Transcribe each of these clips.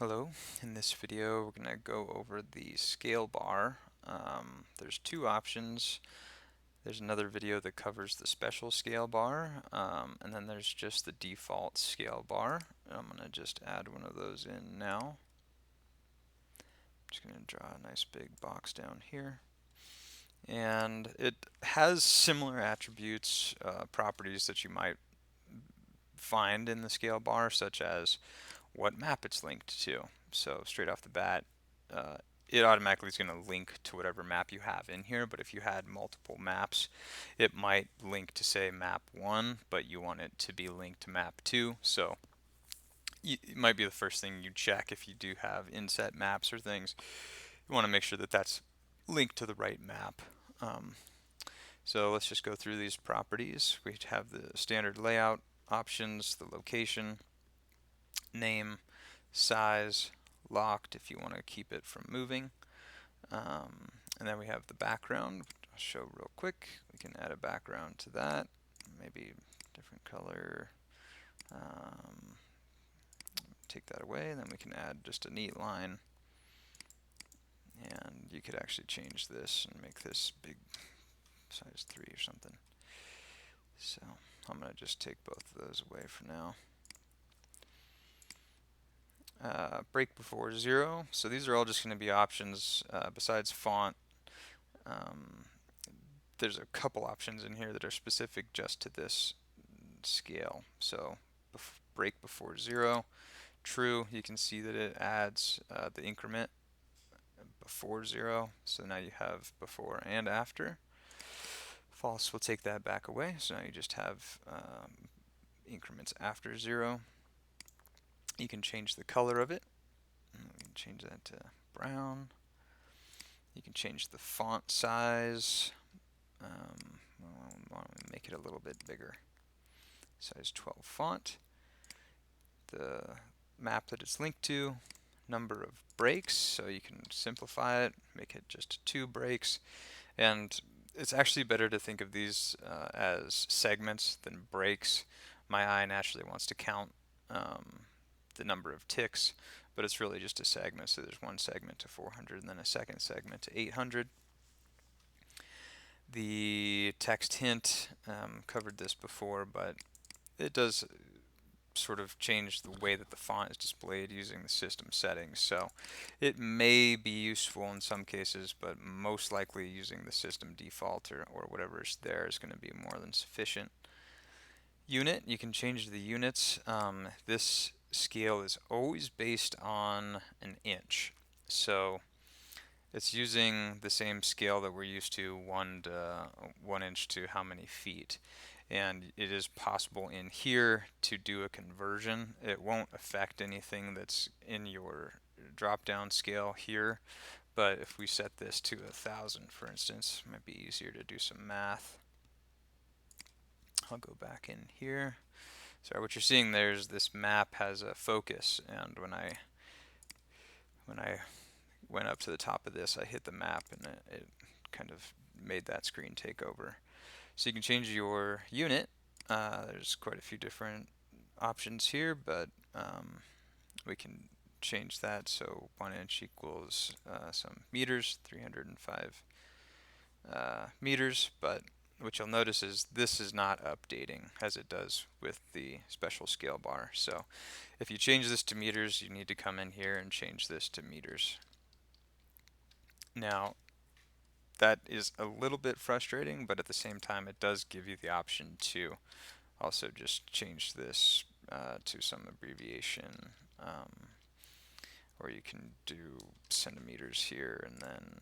Hello, in this video we're going to go over the scale bar. There's two options. There's another video that covers the special scale bar, and then there's just the default scale bar. I'm going to just add one of those in now. I'm just going to draw a nice big box down here. And it has similar attributes, properties that you might find in the scale bar, such as what map it's linked to. So straight off the bat, it automatically is going to link to whatever map you have in here, but if you had multiple maps, it might link to, say, map 1, but you want it to be linked to map 2, so it might be the first thing you check if you do have inset maps or things. You want to make sure that that's linked to the right map. So let's just go through these properties. We have the standard layout options, the location, name, size, locked if you want to keep it from moving. And then we have the background. I'll show real quick. We can add a background to that. Maybe different color. Take that away, and then we can add just a neat line. And you could actually change this and make this big, size 3 or something. So I'm going to just take both of those away for now. Break before 0. So these are all just going to be options besides font. There's a couple options in here that are specific just to this scale. So break before 0. True, you can see that it adds the increment before 0. So now you have before and after. False will take that back away. So now you just have increments after 0. You can change the color of it. We can change that to brown. You can change the font size. Why don't we make it a little bit bigger? Size 12 font. The map that it's linked to. Number of breaks, so you can simplify it, make it just 2 breaks. And it's actually better to think of these as segments than breaks. My eye naturally wants to count the number of ticks, but it's really just a segment. So there's one segment to 400 and then a second segment to 800. The text hint, covered this before, but it does sort of change the way that the font is displayed using the system settings. So it may be useful in some cases, but most likely using the system default or whatever is there is going to be more than sufficient. Unit, you can change the units. This scale is always based on an inch. So it's using the same scale that we're used to, 1 inch to how many feet. And it is possible in here to do a conversion. It won't affect anything that's in your drop-down scale here, but if we set this to 1,000, for instance, it might be easier to do some math. I'll go back in here. So what you're seeing there is this map has a focus, and when I went up to the top of this, I hit the map, and it kind of made that screen take over. So you can change your unit. There's quite a few different options here, but we can change that. So 1 inch equals some meters, 305 meters, but what you'll notice is this is not updating as it does with the special scale bar. So if you change this to meters, you need to come in here and change this to meters. Now, that is a little bit frustrating, but at the same time it does give you the option to also just change this to some abbreviation, or you can do centimeters here and then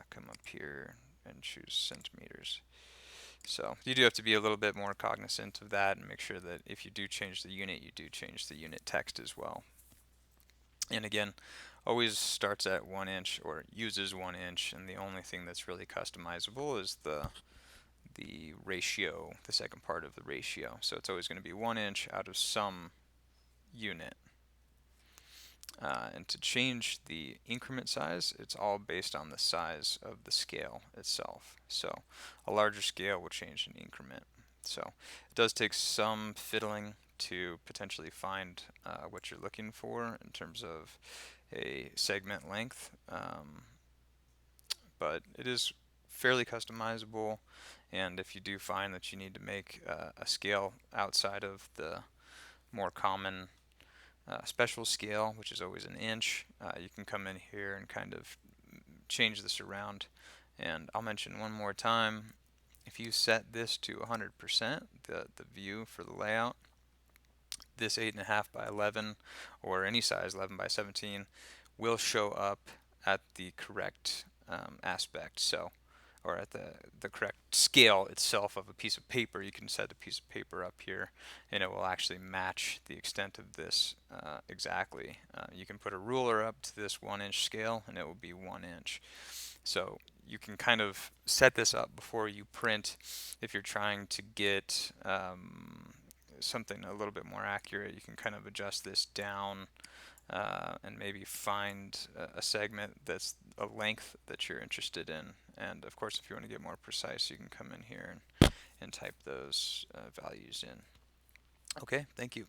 come up here and choose centimeters. So you do have to be a little bit more cognizant of that and make sure that if you do change the unit, you do change the unit text as well. And again, always starts at 1 inch or uses 1 inch, and the only thing that's really customizable is the ratio, the second part of the ratio. So it's always going to be 1 inch out of some unit. And to change the increment size, it's all based on the size of the scale itself. So a larger scale will change an increment. So it does take some fiddling, to potentially find what you're looking for in terms of a segment length. But it is fairly customizable, and if you do find that you need to make a scale outside of the more common special scale, which is always an inch, you can come in here and kind of change this around. And I'll mention one more time, if you set this to 100%, the view for the layout, this 8.5 by 11 or any size 11 by 17 will show up at the correct aspect. So, or at the correct scale itself of a piece of paper. You can set a piece of paper up here and it will actually match the extent of this exactly. You can put a ruler up to this 1-inch scale and it will be 1 inch. So you can kind of set this up before you print if you're trying to get something a little bit more accurate. You can kind of adjust this down and maybe find a segment that's a length that you're interested in. And of course, if you want to get more precise, you can come in here and type those values in. Okay, thank you.